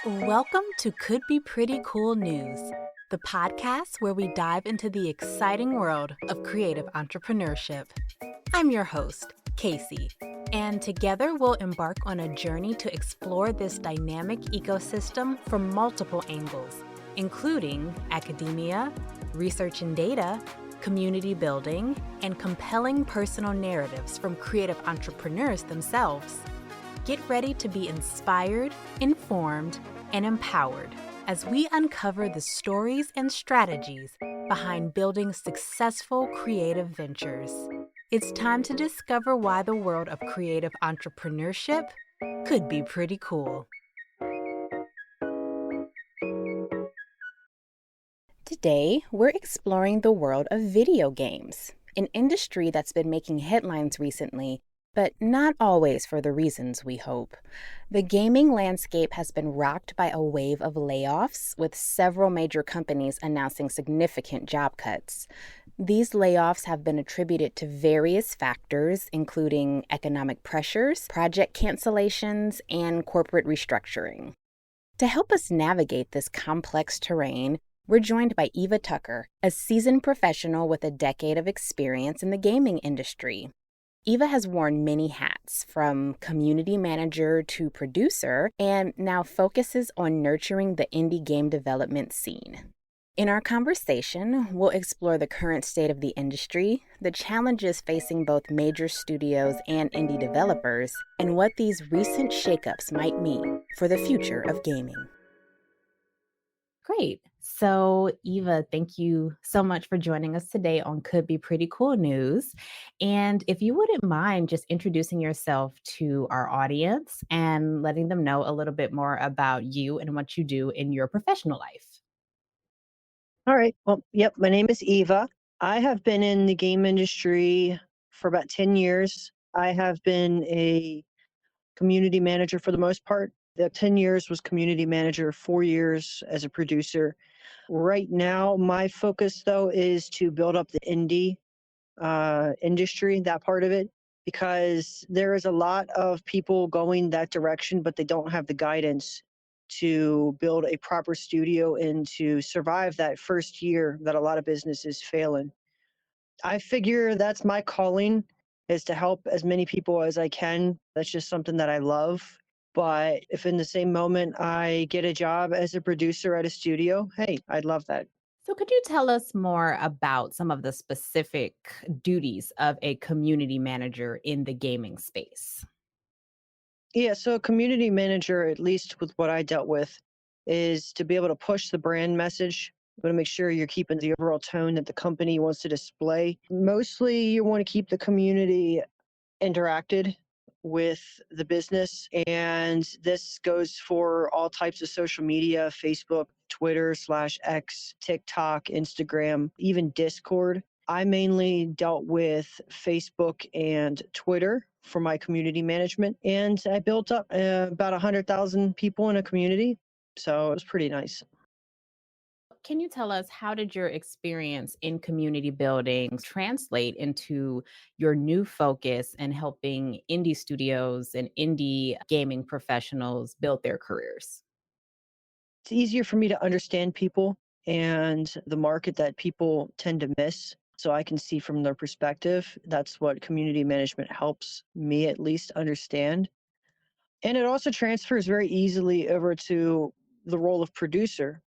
Welcome to Could Be Pretty Cool News, the podcast where we dive into the exciting world of creative entrepreneurship. I'm your host, Casey, and together we'll embark on a journey to explore this dynamic ecosystem from multiple angles, including academia, research and data, community building, and compelling personal narratives from creative entrepreneurs themselves. Get ready to be inspired, informed, and empowered as we uncover the stories and strategies behind building successful creative ventures. It's time to discover why the world of creative entrepreneurship could be pretty cool. Today, we're exploring the world of video games, an industry that's been making headlines recently, but not always for the reasons we hope. The gaming landscape has been rocked by a wave of layoffs, with several major companies announcing significant job cuts. These layoffs have been attributed to various factors, including economic pressures, project cancellations, and corporate restructuring. To help us navigate this complex terrain, we're joined by Eva Tucker, a seasoned professional with a decade of experience in the gaming industry. Eva has worn many hats, from community manager to producer, and now focuses on nurturing the indie game development scene. In our conversation, we'll explore the current state of the industry, the challenges facing both major studios and indie developers, and what these recent shakeups might mean for the future of gaming. Great. So, Eva, thank you so much for joining us today on Could Be Pretty Cool News. And if you wouldn't mind just introducing yourself to our audience and letting them know a little bit more about you and what you do in your professional life. All right. Well, yep. My name is Eva. I have been in the game industry for about 10 years. I have been a community manager for the most part. The 10 years was community manager, 4 years as a producer. Right now, my focus, though, is to build up the indie industry, that part of it, because there is a lot of people going that direction, but they don't have the guidance to build a proper studio and to survive that first year that a lot of businesses fail in. I figure that's my calling, is to help as many people as I can. That's just something that I love. But if in the same moment I get a job as a producer at a studio, hey, I'd love that. So, could you tell us more about some of the specific duties of a community manager in the gaming space? Yeah, so a community manager, at least with what I dealt with, is to be able to push the brand message. You want to make sure you're keeping the overall tone that the company wants to display. Mostly, you want to keep the community interacted with the business. And this goes for all types of social media: Facebook, Twitter/X, TikTok, Instagram, even Discord. I mainly dealt with Facebook and Twitter for my community management. And I built up about 100,000 people in a community. So it was pretty nice. Can you tell us, how did your experience in community building translate into your new focus and helping indie studios and indie gaming professionals build their careers? It's easier for me to understand people and the market that people tend to miss. So I can see from their perspective. That's what community management helps me at least understand. And it also transfers very easily over to the role of producer,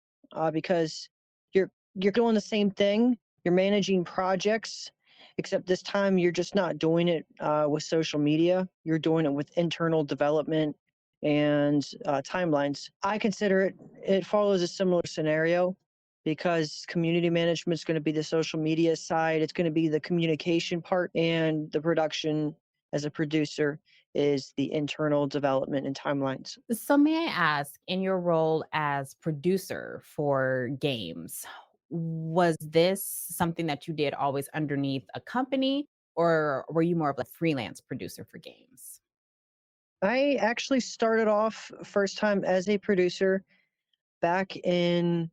because you're doing the same thing. You're managing projects, except this time you're just not doing it with social media. You're doing it with internal development and timelines. I consider it follows a similar scenario, because community management is going to be the social media side. It's going to be the communication part, and the production as a producer is the internal development and timelines. So, may I ask, in your role as producer for games, was this something that you did always underneath a company, or were you more of a freelance producer for games? I actually started off first time as a producer back in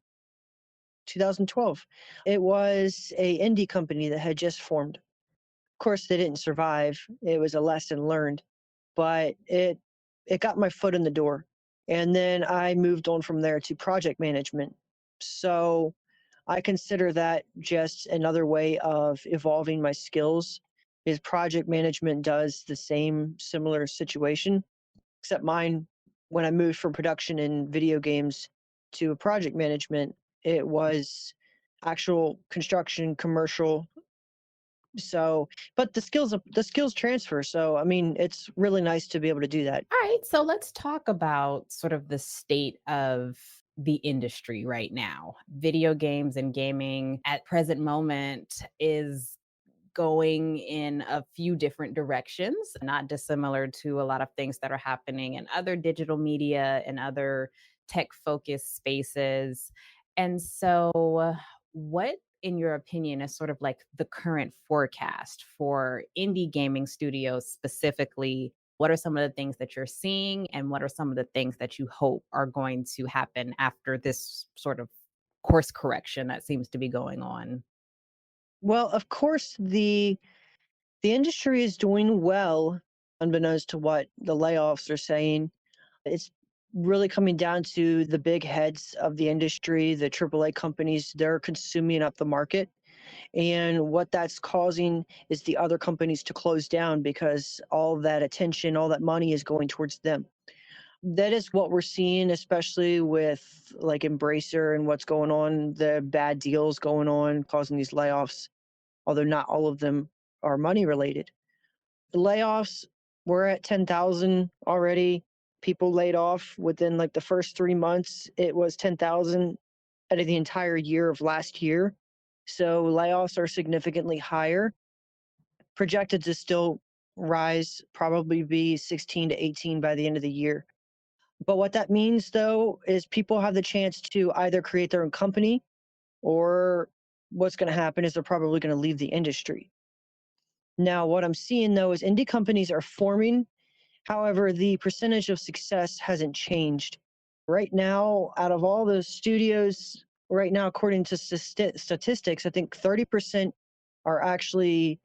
2012. It was a indie company that had just formed. Of course, they didn't survive. It was a lesson learned, but it got my foot in the door. And then I moved on from there to project management. So I consider that just another way of evolving my skills. Is project management does the same similar situation, except mine, when I moved from production in video games to project management, it was actual construction, commercial. So, but the skills transfer. So, I mean, it's really nice to be able to do that. All right, so let's talk about sort of the state of the industry right now. Video games and gaming at present moment is going in a few different directions, not dissimilar to a lot of things that are happening in other digital media and other tech focused spaces. And so, what, in your opinion, is sort of like the current forecast for indie gaming studios specifically? What are some of the things that you're seeing, and what are some of the things that you hope are going to happen after this sort of course correction that seems to be going on? Well, of course, the industry is doing well, unbeknownst to what the layoffs are saying. It's really coming down to the big heads of the industry, the AAA companies. They're consuming up the market. And what that's causing is the other companies to close down because all that attention, all that money is going towards them. That is what we're seeing, especially with like Embracer and what's going on, the bad deals going on, causing these layoffs, although not all of them are money related. The layoffs, we're at 10,000 already. People laid off within like the first 3 months. It was 10,000 out of the entire year of last year. So layoffs are significantly higher, projected to still rise, probably be 16 to 18 by the end of the year. But what that means though is people have the chance to either create their own company, or what's going to happen is they're probably going to leave the industry. Now, what I'm seeing though is indie companies are forming. However, the percentage of success hasn't changed. Right now, out of all the studios, right now, according to statistics, I think 30% are actually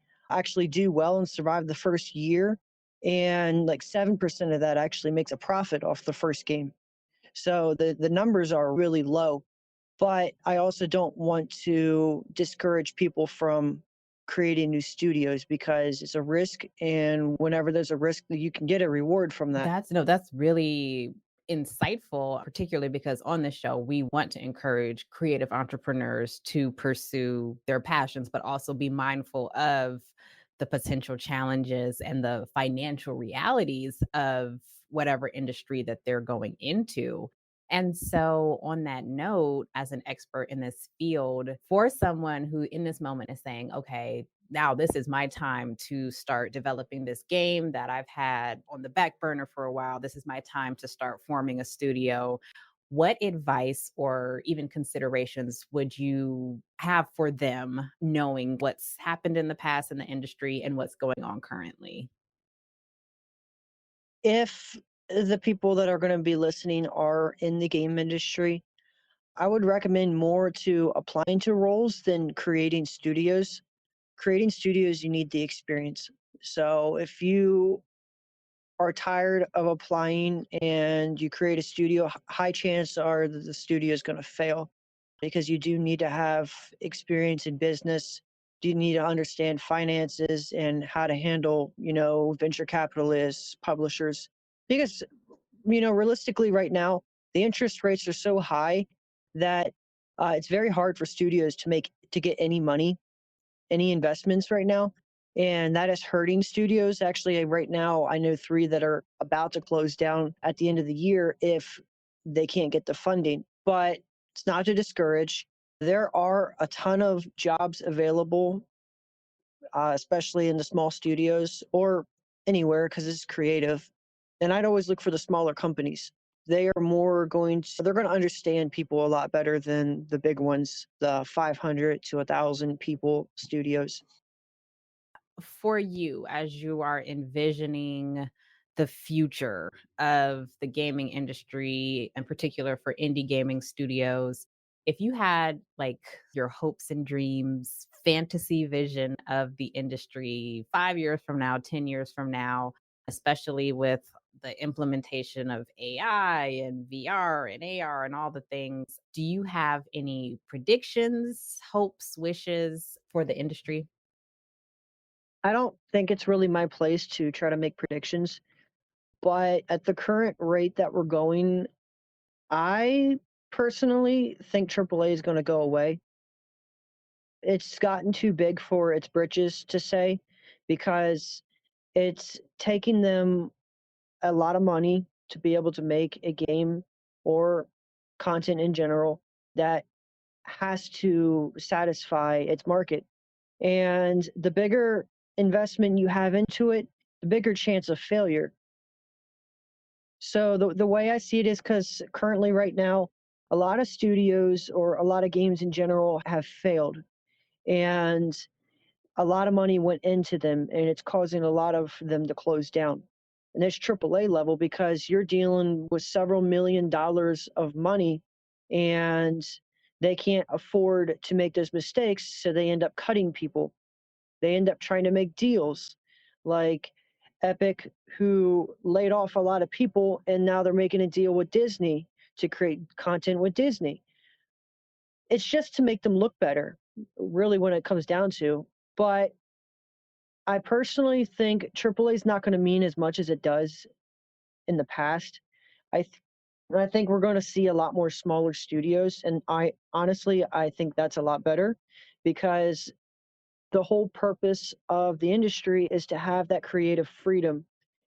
do well and survive the first year, and like 7% of that actually makes a profit off the first game. So the numbers are really low. But I also don't want to discourage people from creating new studios because it's a risk, and whenever there's a risk, you can get a reward from that. That's no, that's really insightful, particularly because on this show, we want to encourage creative entrepreneurs to pursue their passions, but also be mindful of the potential challenges and the financial realities of whatever industry that they're going into. And so, on that note, as an expert in this field, for someone who in this moment is saying, okay, now this is my time to start developing this game that I've had on the back burner for a while. This is my time to start forming a studio. What advice or even considerations would you have for them knowing what's happened in the past in the industry and what's going on currently? If the people that are going to be listening are in the game industry, I would recommend more to applying to roles than creating studios. Creating studios, you need the experience. So if you are tired of applying and you create a studio, high chance are that the studio is going to fail because you do need to have experience in business. You need to understand finances and how to handle, venture capitalists, publishers. Because, realistically, right now, the interest rates are so high that it's very hard for studios to get any money, any investments right now. And that is hurting studios. Actually, right now, I know three that are about to close down at the end of the year if they can't get the funding. But it's not to discourage. There are a ton of jobs available, especially in the small studios or anywhere because it's creative. And I'd always look for the smaller companies. They're going to understand people a lot better than the big ones, the 500 to 1,000 people studios. For you, as you are envisioning the future of the gaming industry, in particular for indie gaming studios, if you had like your hopes and dreams, fantasy vision of the industry 5 years from now, 10 years from now, especially with the implementation of AI and VR and AR and all the things. Do you have any predictions, hopes, wishes for the industry? I don't think it's really my place to try to make predictions, but at the current rate that we're going, I personally think AAA is going to go away. It's gotten too big for its britches to say, because it's taking them a lot of money to be able to make a game or content in general that has to satisfy its market. And the bigger investment you have into it, the bigger chance of failure. So the way I see it is, because currently right now, a lot of studios or a lot of games in general have failed, and a lot of money went into them, and it's causing a lot of them to close down. And that's AAA level, because you're dealing with several $1 million of money, and they can't afford to make those mistakes, so they end up cutting people. They end up trying to make deals, like Epic, who laid off a lot of people, and now they're making a deal with Disney to create content with Disney. It's just to make them look better, really, when it comes down to. But I personally think AAA is not going to mean as much as it does in the past. I th- I think we're going to see a lot more smaller studios, and I think that's a lot better, because the whole purpose of the industry is to have that creative freedom.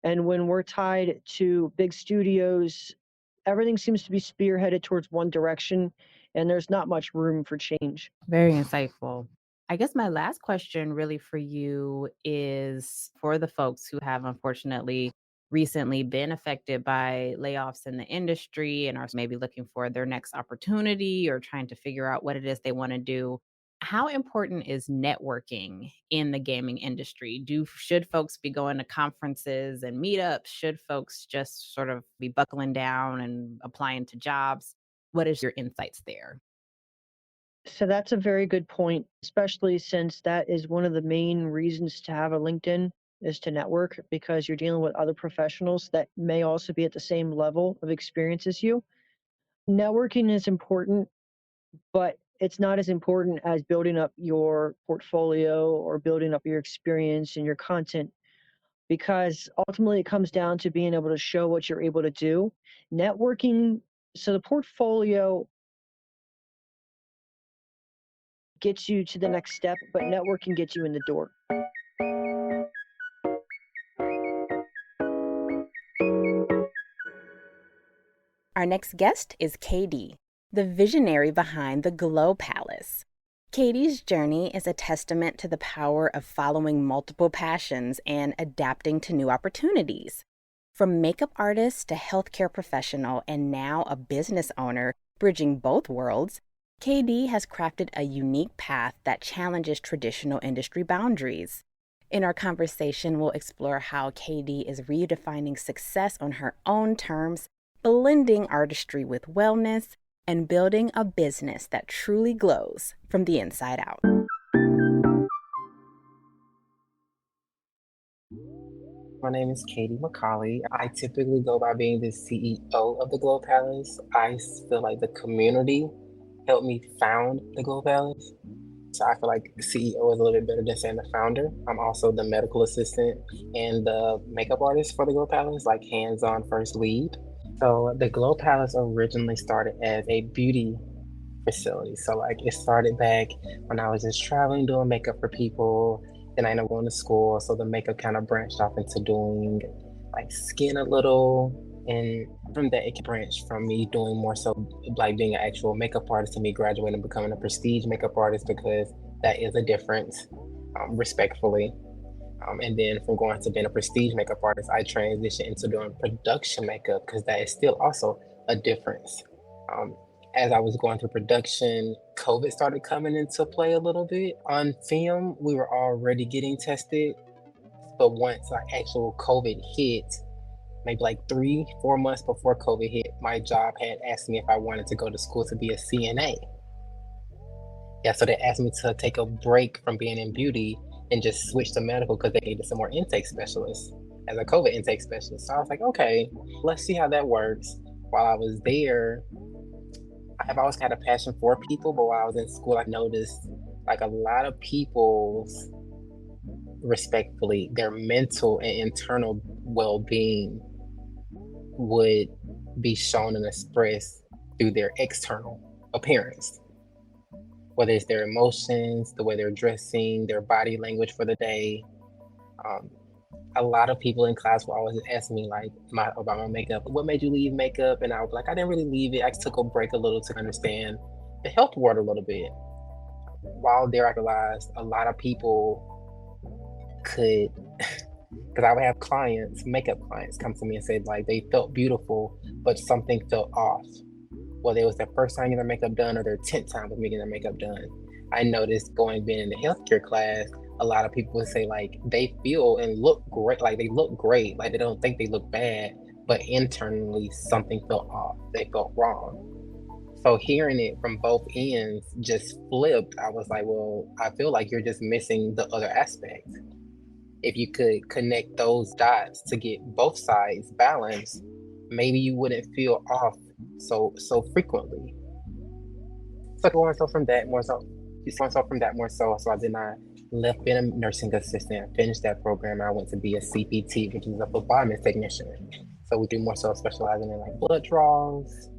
And when we're tied to big studios, everything seems to be spearheaded towards one direction, and there's not much room for change. Very insightful. I guess my last question really for you is for the folks who have unfortunately recently been affected by layoffs in the industry and are maybe looking for their next opportunity or trying to figure out what it is they want to do. How important is networking in the gaming industry? Should folks be going to conferences and meetups? Should folks just sort of be buckling down and applying to jobs? What is your insights there? So that's a very good point, especially since that is one of the main reasons to have a LinkedIn, is to network, because you're dealing with other professionals that may also be at the same level of experience as you. Networking is important, but it's not as important as building up your portfolio or building up your experience and your content, because ultimately it comes down to being able to show what you're able to do. Networking, so the portfolio gets you to the next step, but networking gets you in the door. Our next guest is KD, the visionary behind the Glow Palace. KD's journey is a testament to the power of following multiple passions and adapting to new opportunities. From makeup artist to healthcare professional and now a business owner, bridging both worlds, KD has crafted a unique path that challenges traditional industry boundaries. In our conversation, we'll explore how KD is redefining success on her own terms, blending artistry with wellness, and building a business that truly glows from the inside out. My name is Katie McCauley. I typically go by being the CEO of the Glow Palace. I feel like the community helped me found the Glow Palace. So I feel like the CEO is a little bit better than saying the founder. I'm also the medical assistant and the makeup artist for the Glow Palace, like hands-on first lead. So the Glow Palace originally started as a beauty facility. So like it started back when I was just traveling doing makeup for people. Then I ended up going to school. So the makeup kind of branched off into doing like skin a little. And from that, it branched from me doing more so like being an actual makeup artist to me graduating and becoming a prestige makeup artist, because that is a difference, respectfully. And then from going to being a prestige makeup artist, I transitioned into doing production makeup, because that is still also a difference. Um, as I was going through production, COVID started coming into play a little bit. On film, we were already getting tested, but once like actual COVID hit, maybe like 3-4 months before COVID hit, my job had asked me if I wanted to go to school to be a CNA. Yeah, so they asked me to take a break from being in beauty and just switch to medical because they needed some more intake specialists. as a COVID intake specialist. So I was like, okay, let's see how that works. While I was there, I've always had a passion for people, but while I was in school, I noticed like a lot of people's, respectfully, their mental and internal well-being would be shown and expressed through their external appearance, whether it's their emotions, the way they're dressing, their body language for the day. A lot of people in class will always ask me like about my makeup. What made you leave makeup? And I was like, I didn't really leave it. I took a break a little to understand the health world a little bit. While there, I realized a lot of people could, because I would have clients, makeup clients, come to me and say like they felt beautiful, but something felt off. Whether it was their first time getting their makeup done or their 10th time with me getting their makeup done. I noticed being in the healthcare class, a lot of people would say like they feel and look great, like they look great, like they don't think they look bad, but internally something felt off, they felt wrong. So hearing it from both ends just flipped. I was like, well, I feel like you're just missing the other aspect. If you could connect those dots to get both sides balanced, maybe you wouldn't feel off so frequently. So going so from that more so, so I did not left being a nursing assistant, finished that program. I went to be a CPT, which is a phlebotomist technician. So we do more so specializing in like blood draws,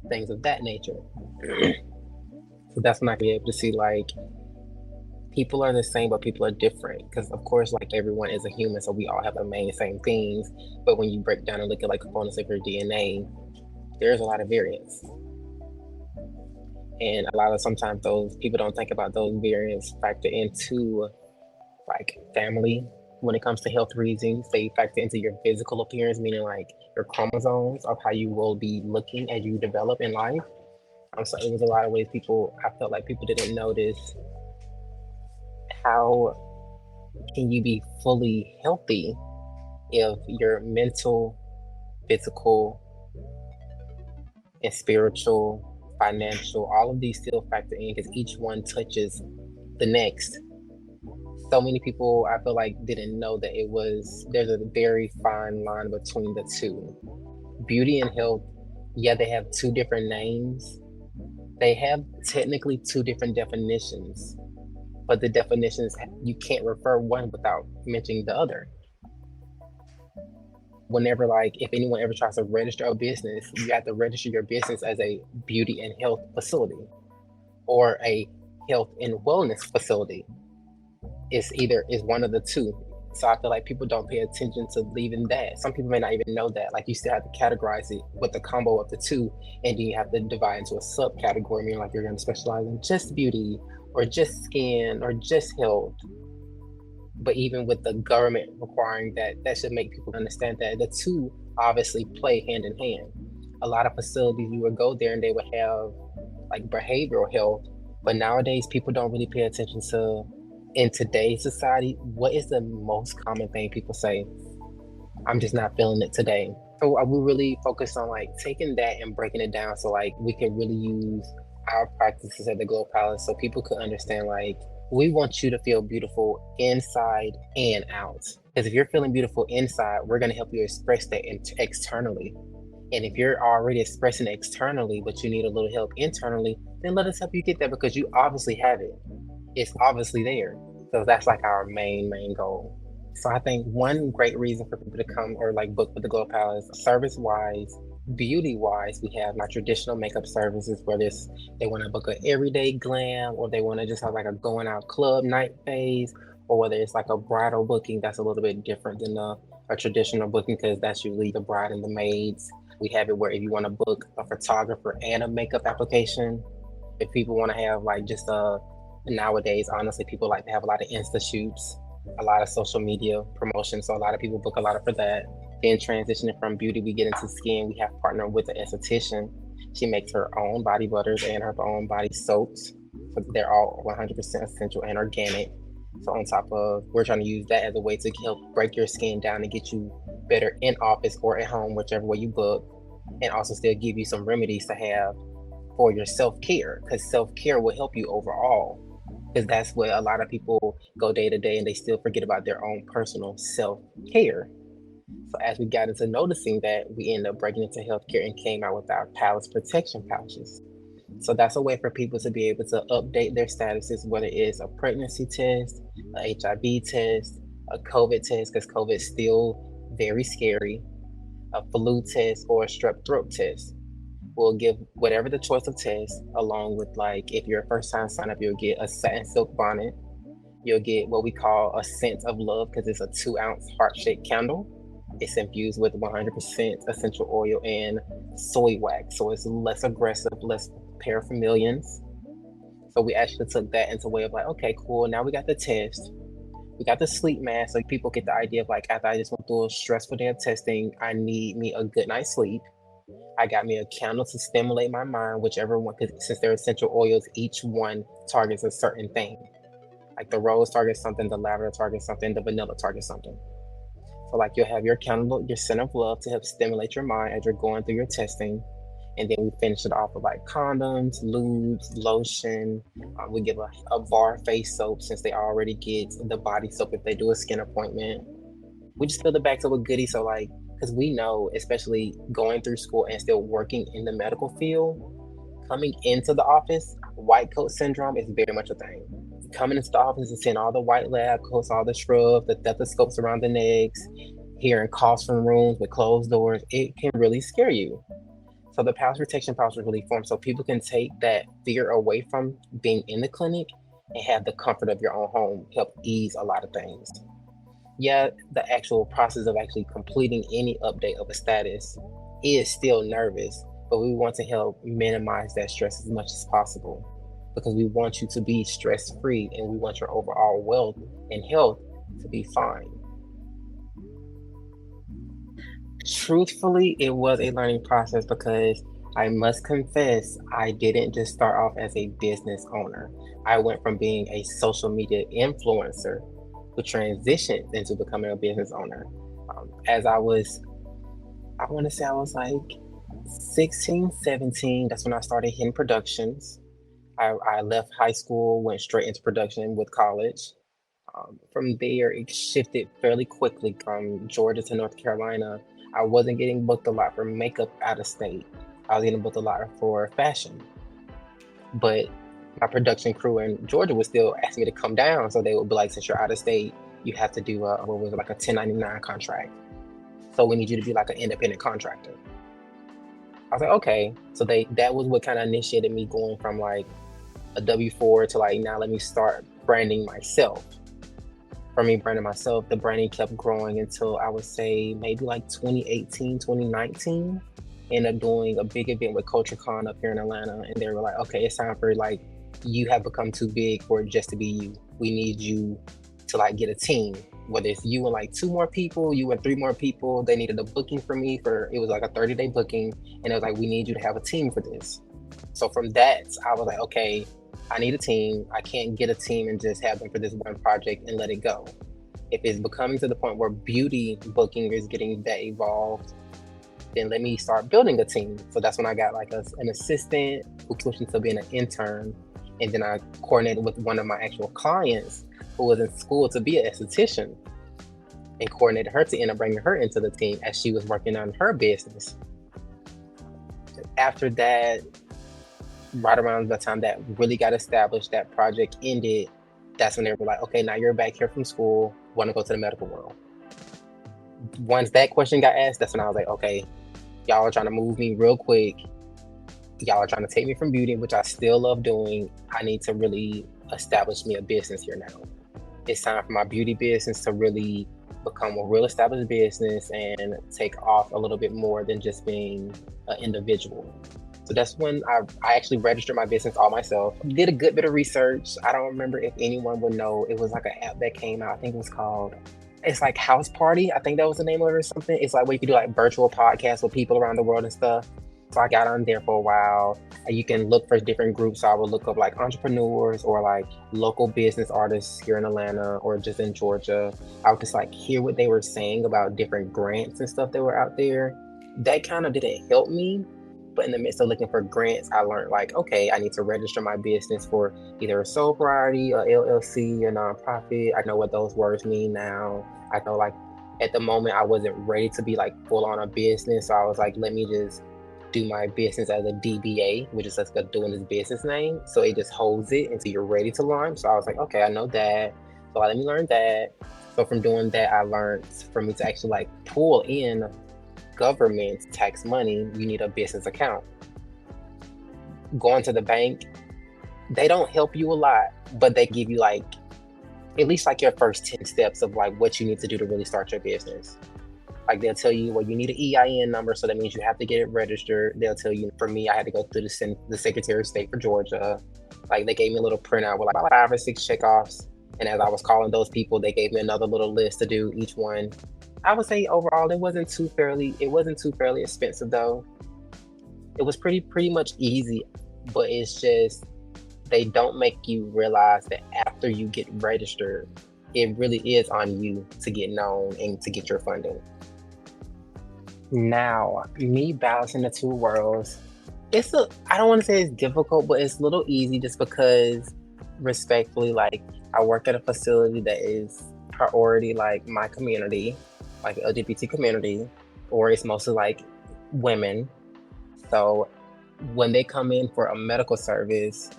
things of that nature. So that's when I be able to see like people are the same, but people are different. Because of course, like everyone is a human, so we all have the main same things. But when you break down and look at like components of your DNA, there's a lot of variance. And a lot of sometimes those people don't think about those variants factor into like family. When it comes to health reasons, they factor into your physical appearance, meaning like your chromosomes of how you will be looking as you develop in life. So it was a lot of ways I felt like people didn't notice how can you be fully healthy if your mental, physical, and spiritual, financial, all of these still factor in because each one touches the next. So many people I feel like didn't know that there's a very fine line between the two. Beauty and health, yeah, they have two different names. They have technically two different definitions, but the definitions, you can't refer one without mentioning the other. Whenever if anyone ever tries to register a business, you have to register your business as a beauty and health facility or a health and wellness facility. It's one of the two. So I feel like people don't pay attention to leaving that. Some people may not even know that. Like you still have to categorize it with the combo of the two, and then you have to divide into a subcategory, meaning like you're going to specialize in just beauty or just skin or just health. But even with the government requiring that should make people understand that the two obviously play hand in hand. A lot of facilities, you would go there and they would have like behavioral health, but nowadays people don't really pay attention to, in today's society, what is the most common thing people say? I'm just not feeling it today. So we really focus on like taking that and breaking it down so like we can really use our practices at the Glow Palace so people could understand like we want you to feel beautiful inside and out. Because if you're feeling beautiful inside, we're going to help you express that externally. And if you're already expressing externally, but you need a little help internally, then let us help you get that because you obviously have it. It's obviously there. So that's like our main goal. So I think one great reason for people to come or like book with the Glow Palace, service-wise, beauty-wise, we have my traditional makeup services where they want to book an everyday glam or they want to just have like a going out club night phase, or whether it's like a bridal booking that's a little bit different than a traditional booking because that's usually the bride and the maids. We have it where if you want to book a photographer and a makeup application, if people want to have like just nowadays, honestly, people like to have a lot of Insta shoots, a lot of social media promotion. So a lot of people book a lot for that. Then transitioning from beauty, we get into skin. We have partnered with an esthetician. She makes her own body butters and her own body soaps. So they're all 100% essential and organic. So on top of, we're trying to use that as a way to help break your skin down and get you better in office or at home, whichever way you book, and also still give you some remedies to have for your self-care, because self-care will help you overall. Because that's what a lot of people go day to day and they still forget about their own personal self-care. So as we got into noticing that, we ended up breaking into healthcare and came out with our palace protection pouches. So that's a way for people to be able to update their statuses, whether it's a pregnancy test, a HIV test, a COVID test, because COVID is still very scary, a flu test, or a strep throat test. We'll give whatever the choice of test, along with, like, if you're a first time sign up, you'll get a satin silk bonnet. You'll get what we call a scent of love, because it's a 2-ounce heart-shaped candle. It's infused with 100% essential oil and soy wax, so it's less aggressive, less paraphilians. So we actually took that into a way of like, okay, cool. Now we got the test, we got the sleep mask, so people get the idea of like, after I just went through a stressful day of testing, I need me a good night's sleep. I got me a candle to stimulate my mind, whichever one, because since they're essential oils, each one targets a certain thing. Like the rose targets something, the lavender targets something, the vanilla targets something. So like you'll have your candle, your scent of love to help stimulate your mind as you're going through your testing. And then we finish it off with like condoms, lubes, lotion. We give a bar face soap since they already get the body soap if they do a skin appointment. We just fill the bags up with goodies. So like, because we know, especially going through school and still working in the medical field, coming into the office, white coat syndrome is very much a thing. Coming into the office and seeing all the white lab coats, all the scrubs, the stethoscopes around the necks, hearing coughs from rooms with closed doors, it can really scare you. So the palace protection pouch was really formed so people can take that fear away from being in the clinic and have the comfort of your own home, help ease a lot of things. Yeah, the actual process of actually completing any update of a status is still nervous, but we want to help minimize that stress as much as possible because we want you to be stress-free and we want your overall wealth and health to be fine. Truthfully, it was a learning process because I must confess, I didn't just start off as a business owner. I went from being a social media influencer who transitioned into becoming a business owner. As I want to say I was like 16, 17, that's when I started hitting productions. I left high school, went straight into production with college. From there, it shifted fairly quickly from Georgia to North Carolina. I wasn't getting booked a lot for makeup out of state. I was getting booked a lot for fashion. But my production crew in Georgia would still ask me to come down. So they would be like, since you're out of state, you have to do a 1099 contract. So we need you to be like an independent contractor. I was like, okay. So that was what kind of initiated me going from like a W-4 to like, now let me start branding myself. For me, branding myself, the branding kept growing until I would say maybe like 2018, 2019. Ended up doing a big event with CultureCon up here in Atlanta. And they were like, okay, it's time for like, you have become too big for it just to be you. We need you to like get a team. Whether it's you and like 2 more people, you and 3 more people. They needed a booking for me it was like a 30-day booking. And it was like, we need you to have a team for this. So from that, I was like, okay, I need a team. I can't get a team and just have them for this one project and let it go. If it's becoming to the point where beauty booking is getting that evolved, then let me start building a team. So that's when I got like an assistant who pushed into being an intern. And then I coordinated with one of my actual clients who was in school to be an esthetician and coordinated her to end up bringing her into the team as she was working on her business. After that, right around the time that really got established, that project ended, that's when they were like, okay, now you're back here from school, want to go to the medical world. Once that question got asked, that's when I was like, okay, y'all are trying to move me real quick. Y'all are trying to take me from beauty, which I still love doing. I need to really establish me a business here now. It's time for my beauty business to really become a real established business and take off a little bit more than just being an individual. So that's when I actually registered my business all myself. Did a good bit of research. I don't remember if anyone would know. It was like an app that came out. I think it was called, it's like House Party. I think that was the name of it or something. It's like where you can do like virtual podcasts with people around the world and stuff. So I got on there for a while. You can look for different groups. So I would look up like entrepreneurs or like local business artists here in Atlanta or just in Georgia. I would just like hear what they were saying about different grants and stuff that were out there. That kind of didn't help me. But in the midst of looking for grants, I learned like, okay, I need to register my business for either a sole proprietor, a LLC, a nonprofit. I know what those words mean now. I know like At the moment, I wasn't ready to be like full on a business. So I was like, let me just do my business as a DBA, which is just doing this business name. So it just holds it until you're ready to launch. So I was like, okay, I know that. So let me learn that. So from doing that, I learned for me to actually like pull in government tax money, you need a business account. Going to the bank, they don't help you a lot, but they give you like at least like your first 10 steps of like what you need to do to really start your business. Like they'll tell you, well, you need an EIN number, so that means you have to get it registered. They'll tell you, for me, I had to go through the Secretary of State for Georgia. Like they gave me a little printout with like 5 or 6 checkoffs. And as I was calling those people, they gave me another little list to do each one. I would say overall, it wasn't too fairly expensive though. It was pretty much easy, but it's just, they don't make you realize that after you get registered, it really is on you to get known and to get your funding. Now, me balancing the two worlds, I don't want to say it's difficult, but it's a little easy just because, respectfully, like I work at a facility that is priority like my community, like the LGBT community, or it's mostly like women. So when they come in for a medical service,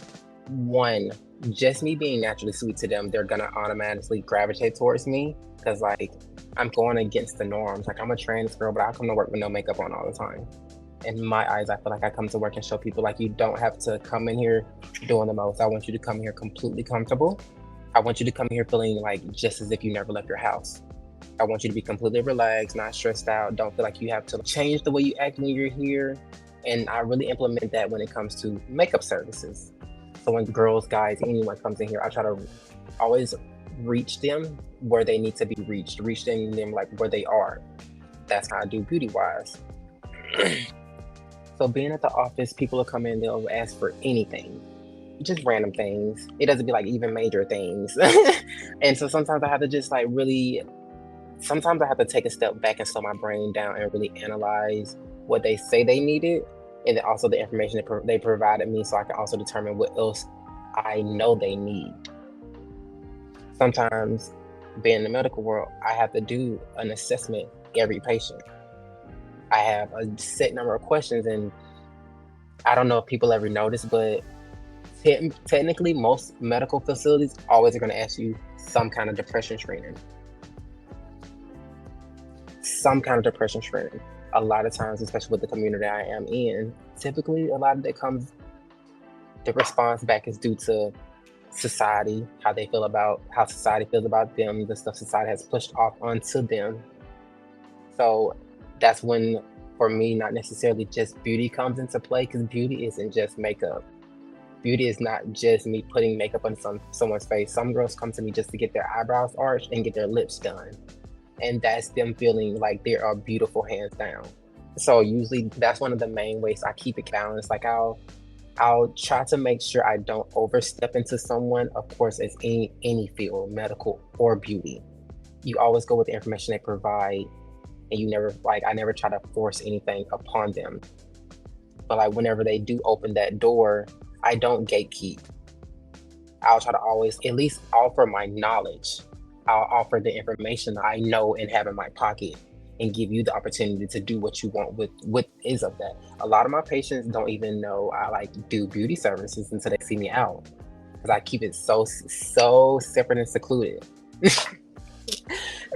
one, just me being naturally sweet to them, they're gonna automatically gravitate towards me because like I'm going against the norms. Like I'm a trans girl, but I come to work with no makeup on all the time. In my eyes, I feel like I come to work and show people like you don't have to come in here doing the most. I want you to come here completely comfortable. I want you to come here feeling like just as if you never left your house. I want you to be completely relaxed, not stressed out. Don't feel like you have to change the way you act when you're here. And I really implement that when it comes to makeup services. So when girls, guys, anyone comes in here, I try to always reach them where they need to be reached, reach them like where they are. That's how I do beauty-wise. So being at the office, people will come in, they'll ask for anything, just random things. It doesn't be like even major things. And so sometimes I have to just like sometimes I have to take a step back and slow my brain down and really analyze what they say they needed, and then also the information they provided me, so I can also determine what else I know they need. Sometimes, being in the medical world, I have to do an assessment every patient. I have a set number of questions, and I don't know if people ever notice, but technically most medical facilities always are going to ask you some kind of depression screening. A lot of times, especially with the community I am in, typically a lot of that comes, the response back is due to society, how society feels about them, the stuff society has pushed off onto them. So that's when, for me, not necessarily just beauty comes into play, because beauty isn't just makeup. Beauty is not just me putting makeup on someone's face. Some girls come to me just to get their eyebrows arched and get their lips done. And that's them feeling like they are beautiful hands down. So usually that's one of the main ways I keep it balanced. Like I'll try to make sure I don't overstep into someone. Of course, it's any field, medical or beauty. You always go with the information they provide, and I never try to force anything upon them. But like whenever they do open that door, I don't gatekeep. I'll try to always at least offer my knowledge. I'll offer the information that I know and have in my pocket, and give you the opportunity to do what you want with what is of that. A lot of my patients don't even know I like do beauty services until they see me out, because I keep it so separate and secluded.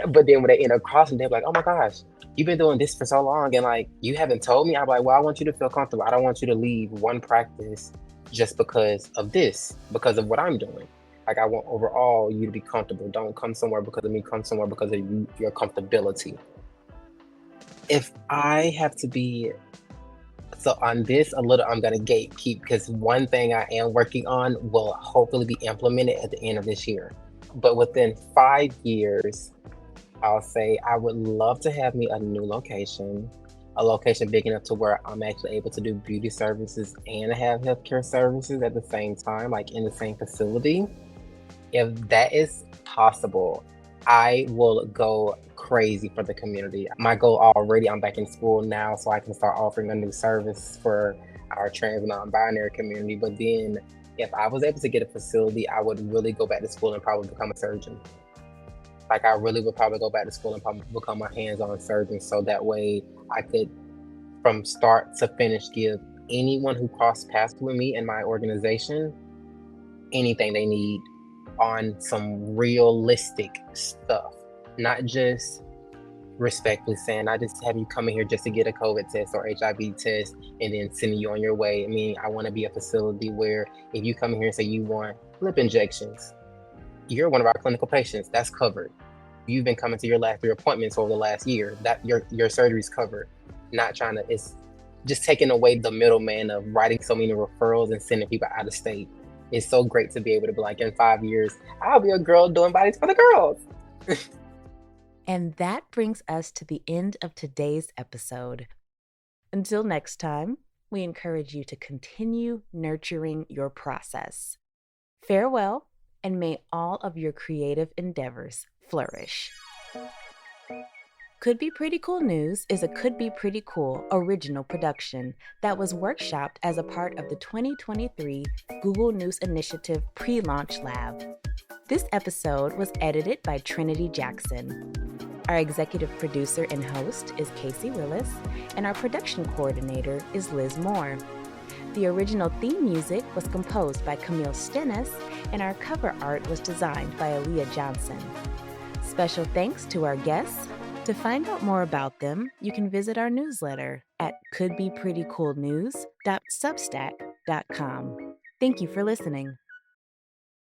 But then when they end up crossing, they're like, oh my gosh, you've been doing this for so long, and like you haven't told me. I'm like, well, I want you to feel comfortable. I don't want you to leave one practice just because of this, because of what I'm doing. Like I want overall you to be comfortable. Don't come somewhere because of me, come somewhere because of your comfortability. If I have to be, so on this a little, I'm gonna gatekeep, because one thing I am working on will hopefully be implemented at the end of this year. But within 5 years, I'll say I would love to have me a new location, a location big enough to where I'm actually able to do beauty services and have healthcare services at the same time, like in the same facility. If that is possible, I will go crazy for the community. My goal already, I'm back in school now, so I can start offering a new service for our trans and non-binary community. But then if I was able to get a facility, I would really go back to school and probably become a surgeon. Like, I really would probably go back to school and probably become a hands-on surgeon, so that way I could, from start to finish, give anyone who crossed paths with me in my organization anything they need on some realistic stuff, not just respectfully saying, I just have you come in here just to get a COVID test or HIV test and then sending you on your way. I mean, I want to be a facility where if you come in here and say you want lip injections, you're one of our clinical patients, that's covered. You've been coming to your last 3 appointments over the last year, that your surgery's covered. Not trying to, it's just taking away the middleman of writing so many referrals and sending people out of state. It's so great to be able to be like, in 5 years, I'll be a girl doing bodies for the girls. And that brings us to the end of today's episode. Until next time, we encourage you to continue nurturing your process. Farewell, and may all of your creative endeavors flourish. Could Be Pretty Cool News is a Could Be Pretty Cool original production that was workshopped as a part of the 2023 Google News Initiative Pre-Launch Lab. This episode was edited by Trinity Jackson. Our executive producer and host is Casey Willis, and our production coordinator is Liz Moore. The original theme music was composed by Camille Stennis, and our cover art was designed by Aaliyah Johnson. Special thanks to our guests. To find out more about them, you can visit our newsletter at couldbeprettycoolnews.substack.com. Thank you for listening.